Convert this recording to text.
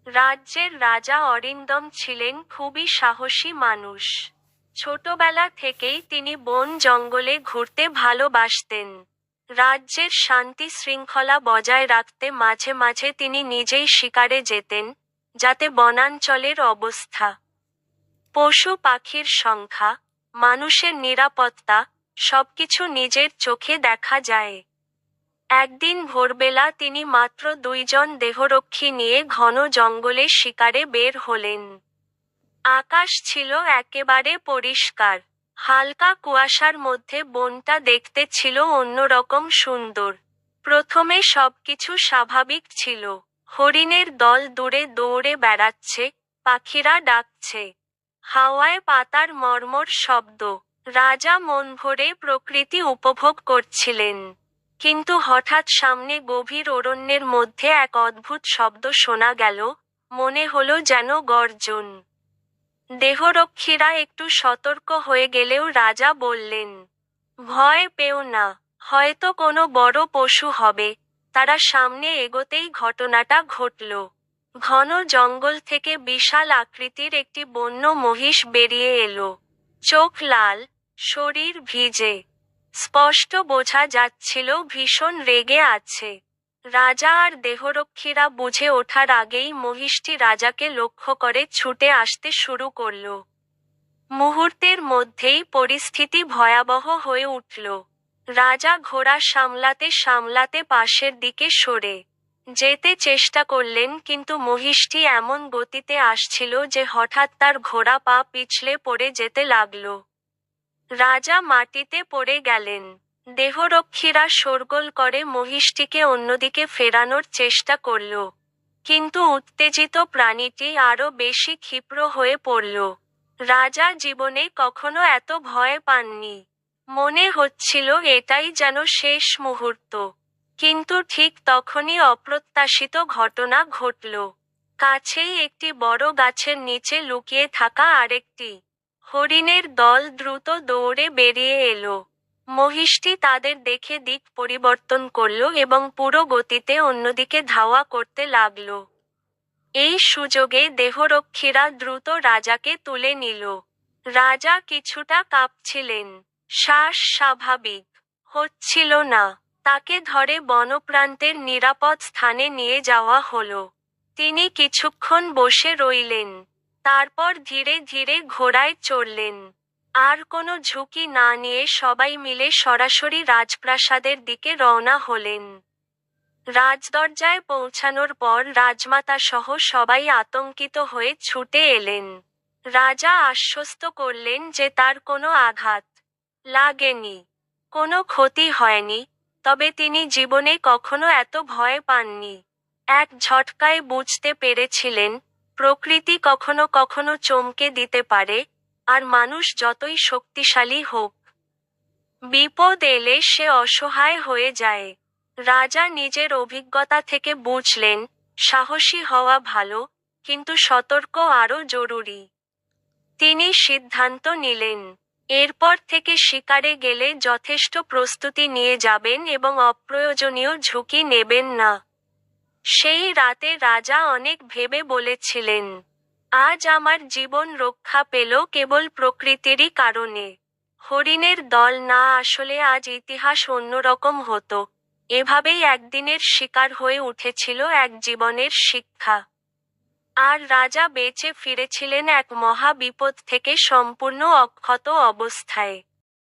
রাজ্যের রাজা অরিন্দম ছিলেন খুবই সাহসী মানুষ। ছোটবেলা থেকেই তিনি বন জঙ্গলে ঘুরতে ভালোবাসতেন। রাজ্যের শান্তি শৃঙ্খলা বজায় রাখতে মাঝে মাঝে তিনি নিজেই শিকারে যেতেন, যাতে বনাঞ্চলের অবস্থা, পশু পাখির সংখ্যা, মানুষের নিরাপত্তা, সবকিছু নিজের চোখে দেখা যায়। একদিন ভোরবেলা তিনি মাত্র 2 জন দেহরক্ষী নিয়ে ঘন জঙ্গলে শিকারে বের হলেন। আকাশ ছিল একেবারে পরিষ্কার। হালকা কুয়াশার মধ্যে বনটা দেখতে ছিল অন্যরকম সুন্দর। প্রথমে সবকিছু স্বাভাবিক ছিল। হরিণের দল দূরে দৌড়ে বেড়াচ্ছে, পাখিরা ডাকছে, হাওয়ায় পাতার মর্মর শব্দ। রাজা মন ভরে প্রকৃতি উপভোগ করছিলেন। কিন্তু হঠাৎ সামনে গভীর অরণ্যের মধ্যে এক অদ্ভুত শব্দ শোনা গেল, মনে হলো যেন গর্জন। দেহরক্ষীরা একটু সতর্ক হয়ে গেলেও রাজা বললেন, ভয় পেও না, হয়তো কোনো বড় পশু হবে। তারা সামনে এগোতেই ঘটনাটা ঘটল। ঘন জঙ্গল থেকে বিশাল আকৃতির একটি বন্য মহিষ বেরিয়ে এলো। চোখ লাল, শরীর ভিজে। স্পষ্ট বোঝা যাচ্ছিল ভীষণ রেগে আছে। রাজা আর দেহরক্ষীরা বুঝে ওঠার আগেই মহিষটি রাজাকে লক্ষ্য করে ছুটে আসতে শুরু করল। মুহূর্তের মধ্যেই পরিস্থিতি ভয়াবহ হয়ে উঠল। রাজা ঘোড়া সামলাতে সামলাতে পাশের দিকে সরে যেতে চেষ্টা করলেন, কিন্তু মহিষটি এমন গতিতে আসছিল যে হঠাৎ তার ঘোড়া পা পিছলে পড়ে যেতে লাগল। রাজা মাটিতে পড়ে গেলেন। দেহরক্ষীরা শোরগোল করে মহিষটিকে অন্যদিকে ফেরানোর চেষ্টা করল। কিন্তু উত্তেজিত প্রাণীটি আরো বেশি ক্ষিপ্র হয়ে পড়ল। রাজা জীবনে কখনো এত ভয় পাননি। মনে হচ্ছিল এটাই যেন শেষ মুহূর্ত। কিন্তু ঠিক তখনই অপ্রত্যাশিত ঘটনা ঘটল। কাছেই একটি বড় গাছের নিচে লুকিয়ে থাকা আরেকটি হরিণের দল দ্রুত দৌড়ে বেরিয়ে এলো। মহিষটি তাদের দেখে দিক পরিবর্তন করল এবং পুরো গতিতে অন্যদিকে ধাওয়া করতে লাগল। এই সুযোগে দেহরক্ষীরা দ্রুত রাজাকে তুলে নিল। রাজা কিছুটা কাঁপছিলেন। শ্বাস স্বাভাবিক হচ্ছিল না। তাকে ধরে বনপ্রান্তের নিরাপদ স্থানে নিয়ে যাওয়া হলো। তিনি কিছুক্ষণ বসে রইলেন। তারপর ধীরে ধীরে ঘোড়ায় চড়লেন। আর কোনো ঝুঁকি না নিয়ে সবাই মিলে সরাসরি রাজপ্রাসাদের দিকে রওনা হলেন। রাজদরজায় পৌঁছানোর পর রাজমাতা সহ সবাই আতঙ্কিত হয়ে ছুটে এলেন। রাজা আশ্বস্ত করলেন যে তার কোনো আঘাত লাগেনি, কোনো ক্ষতি হয়নি, তবে তিনি জীবনে কখনো এত ভয় পাননি। এক ঝটকায় বুঝতে পেরেছিলেন, প্রকৃতি কখনো কখনো চমকে দিতে পারে, আর মানুষ যতই শক্তিশালী হোক, বিপদ এলে সে অসহায় হয়ে যায়। রাজা নিজের অভিজ্ঞতা থেকে বুঝলেন, সাহসী হওয়া ভালো, কিন্তু সতর্ক আরও জরুরি। তিনি সিদ্ধান্ত নিলেন, এরপর থেকে শিকারে গেলে যথেষ্ট প্রস্তুতি নিয়ে যাবেন এবং অপ্রয়োজনীয় ঝুঁকি নেবেন না। সেই রাতে রাজা অনেক ভেবে বলেছিলেন, আজ আমার জীবন রক্ষা পেল কেবল প্রকৃতিরই কারণে। হরিণের দল না আসলে আজ ইতিহাস অন্যরকম হতো। এভাবেই একদিনের শিকার হয়ে উঠেছিল এক জীবনের শিক্ষা। আর রাজা বেঁচে ফিরেছিলেন এক মহা বিপদ থেকে সম্পূর্ণ অক্ষত অবস্থায়।